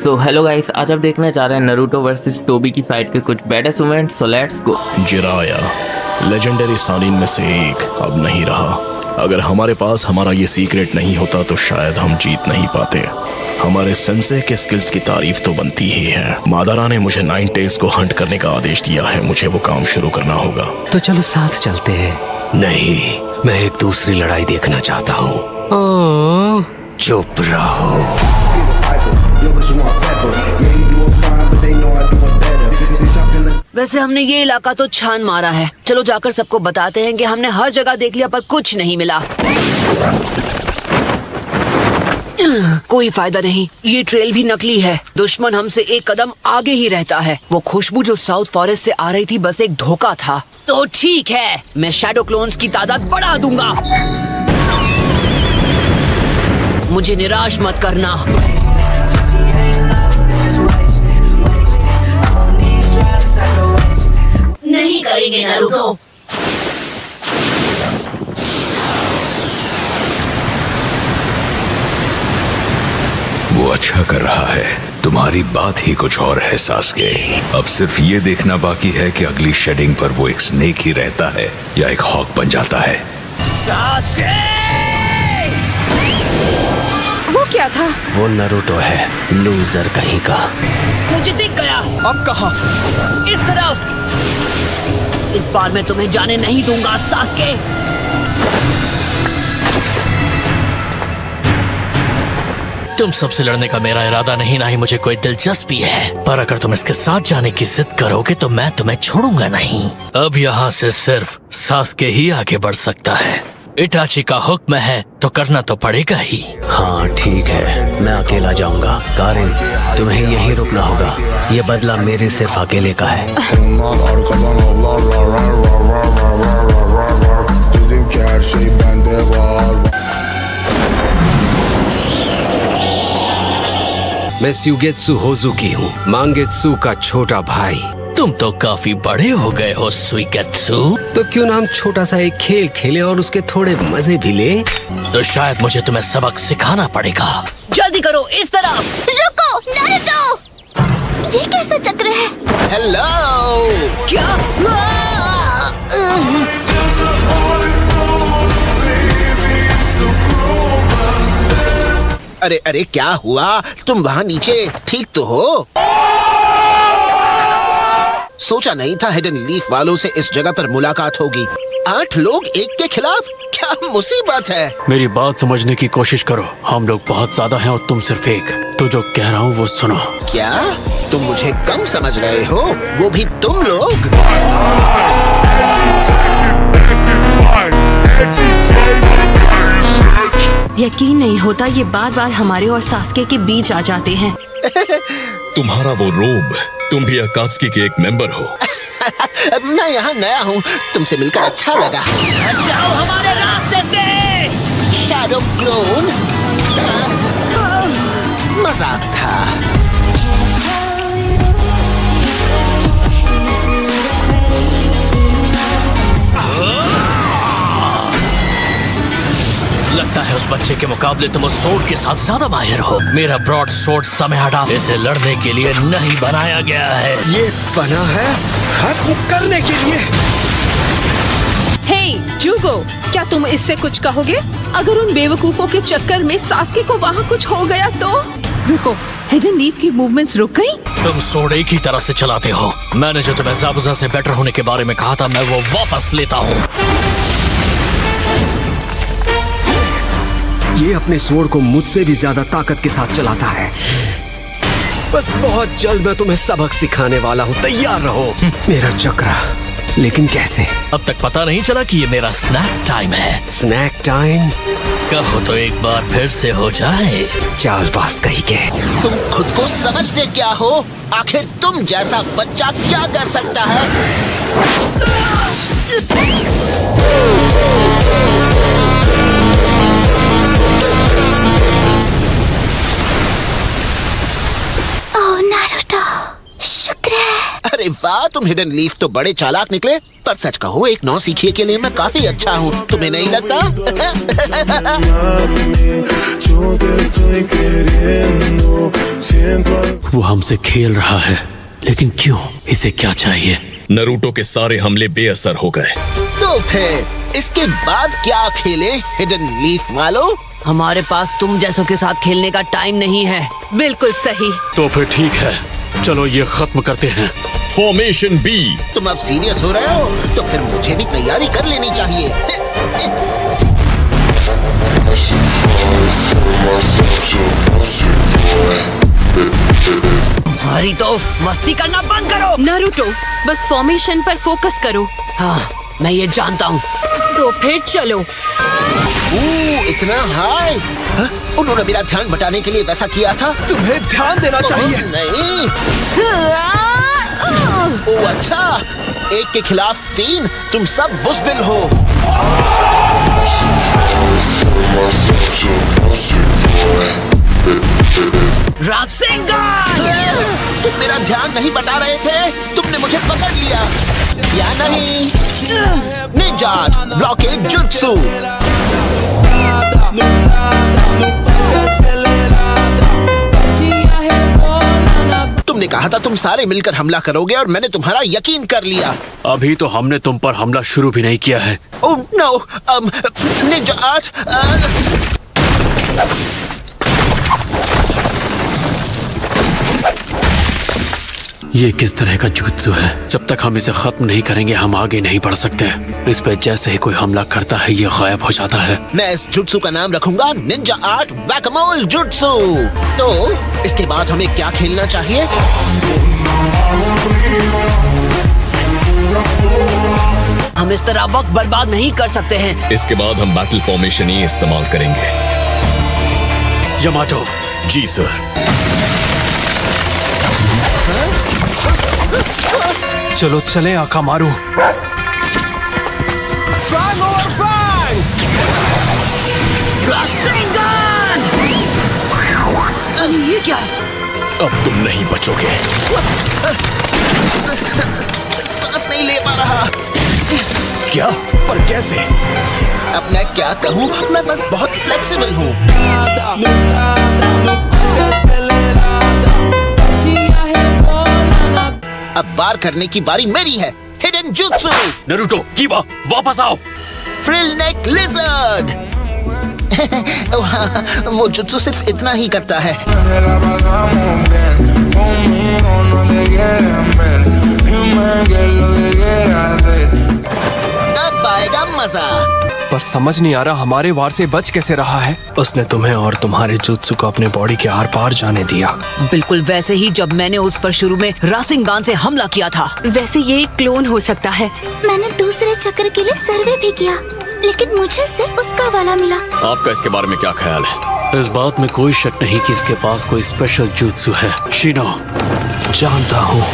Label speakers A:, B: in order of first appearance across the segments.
A: So hello guys, आज आप देखने जा रहे हैं नारुतो वर्सेस टोबी की फाइट के कुछ best moments. So let's go.
B: Jiraiya legendary Sannin में से एक अब नहीं रहा। अगर हमारे पास हमारा ये सीक्रेट नहीं होता तो शायद हम जीत नहीं पाते। हमारे सेंसे के स्किल्स की तारीफ तो बनती ही है। मादारा ने मुझे 9 टेल्स को हंट करने का आदेश दिया है, मुझे वो काम शुरू करना होगा।
C: तो चलो साथ चलते हैं।
D: नहीं, मैं एक दूसरी लड़ाई देखना चाहता हूँ।
C: ओह,
D: चुप रहो।
E: वैसे हमने ये इलाका तो छान मारा है। चलो जाकर सबको बताते हैं कि हमने हर जगह देख लिया पर कुछ नहीं मिला। कोई फायदा नहीं, ये ट्रेल भी नकली है। दुश्मन हमसे एक कदम आगे ही रहता है। वो खुशबू जो साउथ फॉरेस्ट से आ रही थी बस एक धोखा था। तो ठीक है, मैं शैडो क्लोन्स की तादाद बढ़ा दूंगा। मुझे निराश मत करना। नहीं करेंगे नारुतो।
D: वो अच्छा कर रहा है, तुम्हारी बात ही कुछ और है सास्के। अब सिर्फ ये देखना बाकी है कि अगली शेडिंग पर वो एक स्नेक ही रहता है या एक हॉक बन जाता है।
E: सास्के!
F: वो क्या था?
C: वो नारुतो है, लूजर कहीं का।
E: मुझे दिख गया।
C: अब कहाँ?
E: इस तरफ। इस बार मैं तुम्हें जाने नहीं दूंगा सास्के।
G: तुम सबसे लड़ने का मेरा इरादा नहीं, ना ही मुझे कोई दिलचस्पी है। पर अगर तुम इसके साथ जाने की जिद करोगे तो मैं तुम्हें छोड़ूंगा नहीं। अब यहाँ से सिर्फ सास्के ही आगे बढ़ सकता है। इटाची का हुक्म है तो करना तो पड़ेगा ही।
C: हाँ ठीक है, मैं अकेला जाऊंगा। कारिन, तुम्हें यहीं रुकना होगा। ये बदला मेरे सिर्फ अकेले का है।
H: मैं स्यूगेत्सु होजुकी हूँ, मांगेत्सु का छोटा भाई।
G: तुम तो काफी बड़े हो गए हो सुइगेत्सु।
H: तो क्यों ना हम छोटा सा एक खेल खेले और उसके थोड़े मजे भी ले।
G: तो शायद मुझे तुम्हें सबक सिखाना पड़ेगा।
E: जल्दी करो, इस तरफ।
F: रुको नारुतो, ये कैसा चक्र है?
E: हेलो। क्या?
I: अरे अरे, क्या हुआ? तुम वहाँ नीचे ठीक तो हो? सोचा नहीं था हिडन लीफ वालों से इस जगह पर मुलाकात होगी। 8 लोग एक के खिलाफ, क्या मुसीबत है।
J: मेरी बात समझने की कोशिश करो। हम लोग बहुत ज्यादा हैं और तुम सिर्फ एक। तो जो कह रहा हूँ वो सुनो।
I: क्या तुम मुझे कम समझ रहे हो? वो भी तुम लोग।
F: यकीन नहीं होता, ये बार बार हमारे और सास्के के बीच आ जाते हैं।
B: तुम्हारा वो रोब, तुम भी अकात्सुकी के एक मेंबर हो।
I: मैं यहाँ नया हूँ, तुमसे मिलकर अच्छा लगा।
E: हट जाओ हमारे रास्ते से।
I: शैडो क्लोन, मजाक था।
G: लगता है उस बच्चे के मुकाबले तुम उस सोर्ड के साथ ज्यादा माहिर हो। मेरा ब्रॉड सोर्ड समय हटा, इसे लड़ने के लिए नहीं बनाया गया है।
H: ये बना है खत्म करने के लिए।
F: हे जूगो, क्या तुम इससे कुछ कहोगे? अगर उन बेवकूफों के चक्कर में सास्के को वहाँ कुछ हो गया तो? रुको, हिडन लीफ की मूवमेंट्स रुक गई?
G: तुम सोर्ड एक ही तरह से चलाते हो। मैंने जो तुम्हें ज़ाबुज़ा से बेटर होने के बारे में कहा था, मैं वो वापस लेता हूँ।
H: ये अपने स्वॉर्ड को मुझसे भी ज्यादा ताकत के साथ चलाता है। बस बहुत जल्द मैं तुम्हें सबक सिखाने वाला हूँ, तैयार रहो। मेरा चक्रा, लेकिन कैसे?
G: अब तक पता नहीं चला कि ये मेरा स्नैक टाइम है।
H: Snack time?
G: कहो तो एक बार फिर से हो जाए।
H: चालबाज कहीं के।
I: तुम खुद को समझते क्या हो? आखिर तुम जैसा बच्चा क्या कर सकता है?
F: ओह नारुतो, शुक्र है।
I: अरे वाह, तुम हिडन लीफ तो बड़े चालाक निकले। पर सच कहो, एक नौसिखिए के लिए मैं काफी अच्छा हूँ, तुम्हें नहीं लगता?
J: वो हमसे खेल रहा है, लेकिन क्यों? इसे क्या चाहिए?
B: नरूटो के सारे हमले बेअसर हो गए।
I: तो फिर इसके बाद क्या खेले हिडन लीफ वालों?
E: हमारे पास तुम जैसों के साथ खेलने का टाइम नहीं है।
F: बिल्कुल सही।
J: तो फिर ठीक है, चलो ये खत्म करते हैं।
B: Formation B.
I: तुम अब सीरियस हो रहे हो? तो फिर मुझे भी तैयारी कर लेनी चाहिए।
E: हमारी तो मस्ती करना बंद करो।
F: नारुतो, बस फॉर्मेशन पर फोकस करो।
E: हाँ, मैं ये जानता हूँ।
F: तो फिर चलो।
I: इतना हाई? हाँ? उन्होंने मेरा ध्यान बटाने के लिए वैसा किया था।
H: तुम्हें ध्यान देना चाहिए।
I: नहीं। ओ अच्छा, 1 के खिलाफ 3, तुम सब बुज़दिल हो।
E: रासेंगन!
I: तुम मेरा ध्यान नहीं बटा रहे थे, तुमने मुझे पकड़ लिया या नहीं? Ninja blockade jutsu. तुमने कहा था तुम सारे मिलकर हमला करोगे और मैंने तुम्हारा यकीन कर लिया।
J: अभी तो हमने तुम पर हमला शुरू भी नहीं किया है।
I: Oh no, ninja art.
J: ये किस तरह का जुत्सु है? जब तक हम इसे खत्म नहीं करेंगे हम आगे नहीं बढ़ सकते। इस पे जैसे ही कोई हमला करता है ये गायब हो जाता है।
I: मैं इस जुत्सु का नाम रखूंगा निंजा आर्ट वैकमोल जुत्सु। तो इसके बाद हमें क्या खेलना चाहिए?
E: हम इस तरह वक्त बर्बाद नहीं कर सकते हैं।
B: इसके बाद हम बैटल फॉर्मेशन ही इस्तेमाल करेंगे।
J: यमाटो।
B: जी सर।
H: चलो चले आकामारू।
E: रासेंगन! अरे ये क्या?
B: अब तुम नहीं बचोगे।
I: सांस नहीं ले पा रहा।
B: क्या? पर कैसे?
I: अब मैं क्या कहूँ, मैं बस बहुत फ्लेक्सिबल हूँ। अब वार करने की बारी मेरी है। Hidden jutsu.
J: नारुतो, कीबा, वापस आओ।
I: फ्रिल नेक लिजर्ड। वो जुत्सु सिर्फ इतना ही करता है। अब आएगा मजा।
H: पर समझ नहीं आ रहा हमारे वार से बच कैसे रहा है। उसने तुम्हें और तुम्हारे जुत्सु को अपने बॉडी के आर पार जाने दिया।
E: बिल्कुल वैसे ही जब मैंने उस पर शुरू में रासेंगन से हमला किया था।
F: वैसे ये एक क्लोन हो सकता है।
K: मैंने दूसरे चक्र के लिए सर्वे भी किया, लेकिन मुझे सिर्फ उसका वाला मिला।
B: आपका इसके बारे में क्या ख्याल है?
J: इस बात में कोई शक नहीं कि इसके पास कोई स्पेशल जुत्सु है। शिनो।
H: जानता हूँ।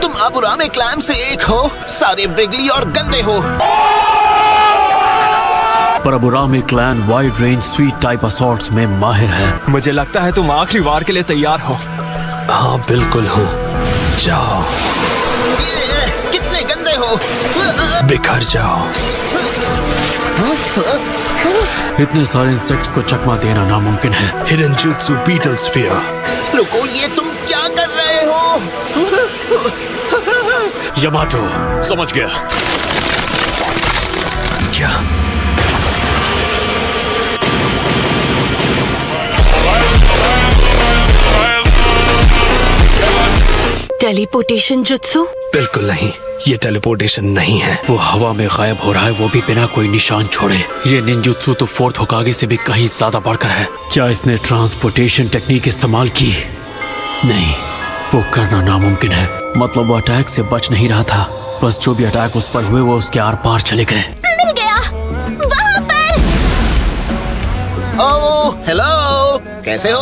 I: तुम अबुरामे क्लैन से एक हो, सारे व्रिगली और गंदे हो।
J: पर Aburame clan wide range sweet type assorts में माहिर है।
H: मुझे लगता है तुम आखिरी वार के लिए तैयार हो। हाँ बिल्कुल हूँ। जाओ।
I: कितने गंदे हो।
H: बिखर जाओ।
J: इतने सारे इंसेक्ट्स को चकमा देना नामुमकिन है।
H: Hidden jutsu beetle sphere.
I: रुको, ये तुम क्या कर रहे हो?
J: यमाटो।
B: समझ गया।
H: क्या?
F: Teleportation jutsu?
H: बिल्कुल नहीं, ये टेलीपोर्टेशन नहीं है।
J: वो हवा में गायब हो रहा है, वो भी बिना कोई निशान छोड़े। ये निंजुत्सु तो फोर्थ होकागे से भी कहीं ज्यादा बढ़कर है। क्या इसने ट्रांसपोर्टेशन टेक्निक इस्तेमाल की? नहीं, वो करना नामुमकिन है। मतलब वो अटैक से बच नहीं रहा था, बस जो भी अटैक उस पर हुए वो उसके आर पार चले गए।
K: मिल गया, वहाँ पर।
I: ओह हेलो, कैसे हो?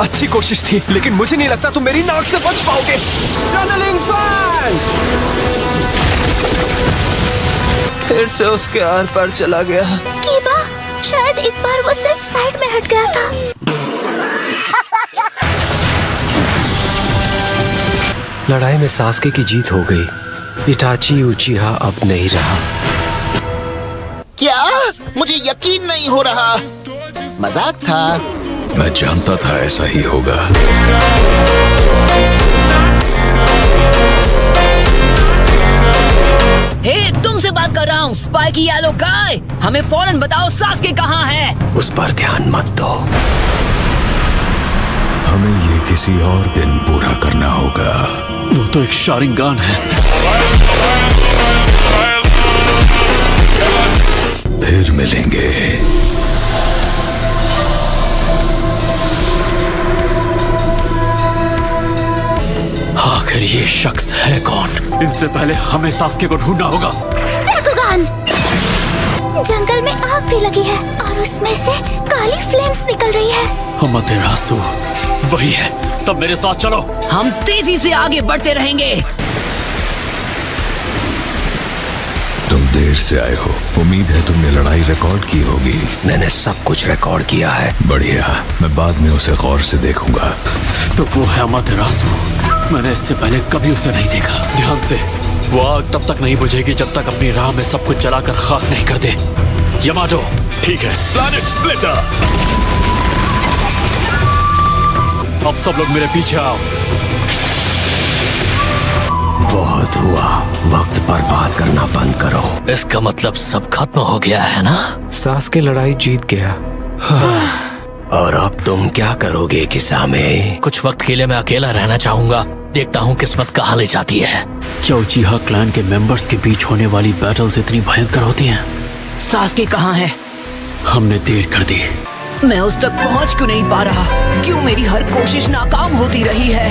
H: अच्छी कोशिश थी, लेकिन मुझे नहीं लगता तुम मेरी नाक से बच पाओगे। Tunnelling fan!
E: फिर से उसके आर पार चला गया।
K: कीबा, शायद इस बार वो सिर्फ साइड में हट गया था।
H: लड़ाई में सास्के की जीत हो गई। इटाची उचिहा अब नहीं रहा।
I: क्या? मुझे यकीन नहीं हो रहा। मजाक था।
D: मैं जानता था ऐसा ही होगा।
E: हे, तुमसे बात कर रहा हूँ, स्पाइकी येलो गाय। हमें फौरन बताओ सास्के कहाँ है?
H: उस पर ध्यान मत दो।
D: हमें ये किसी और दिन पूरा करना होगा।
J: वो तो एक शारिंगान है।
D: फिर मिलेंगे।
J: आखिर ये शख्स है कौन? इनसे पहले हमें सास्के को ढूंढना होगा।
K: बाकुगान, जंगल में आग भी लगी है और उसमें से काली फ्लेम्स निकल रही है।
J: अमातेरासु वही है। सब मेरे साथ चलो।
E: हम तेजी से आगे बढ़ते रहेंगे।
D: तुम देर से आए हो। उम्मीद है तुमने लड़ाई रिकॉर्ड की होगी।
H: मैंने सब कुछ रिकॉर्ड किया है।
D: बढ़िया, मैं बाद में उसे गौर से देखूंगा।
J: तो वो है अमातेरासु। मैंने इससे पहले कभी उसे नहीं देखा। ध्यान से। वो आग तब तक नहीं बुझेगी जब तक अपनी राह में सब कुछ जलाकर खाक नहीं कर दे। यमाटो।
B: ठीक है, प्लैनेट स्प्लिटर।
J: अब सब लोग मेरे पीछे आओ।
H: बहुत हुआ। वक्त बर्बाद करना बंद करो।
G: इसका मतलब सब खत्म हो गया है ना?
H: सास्के लड़ाई जीत गया। और अब तुम क्या करोगे किसामे?
G: कुछ वक्त के लिए मैं अकेला रहना चाहूंगा। देखता हूँ किस्मत कहाँ ले जाती है।
J: क्या उचिहा क्लैन के मेंबर्स के बीच होने वाली बैटल्स इतनी भयंकर होती हैं?
E: सास्के कहाँ है?
J: हमने देर कर दी।
E: मैं उस तक पहुँच क्यों नहीं पा रहा? क्यों मेरी हर कोशिश नाकाम होती रही है?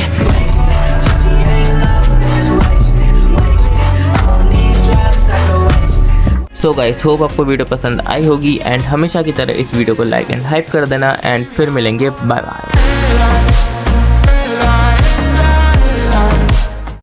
A: सो गाइस, होप आपको वीडियो पसंद आई होगी एंड हमेशा की तरह इस वीडियो को लाइक एंड हाइप कर देना एंड फिर मिलेंगे। Bye bye.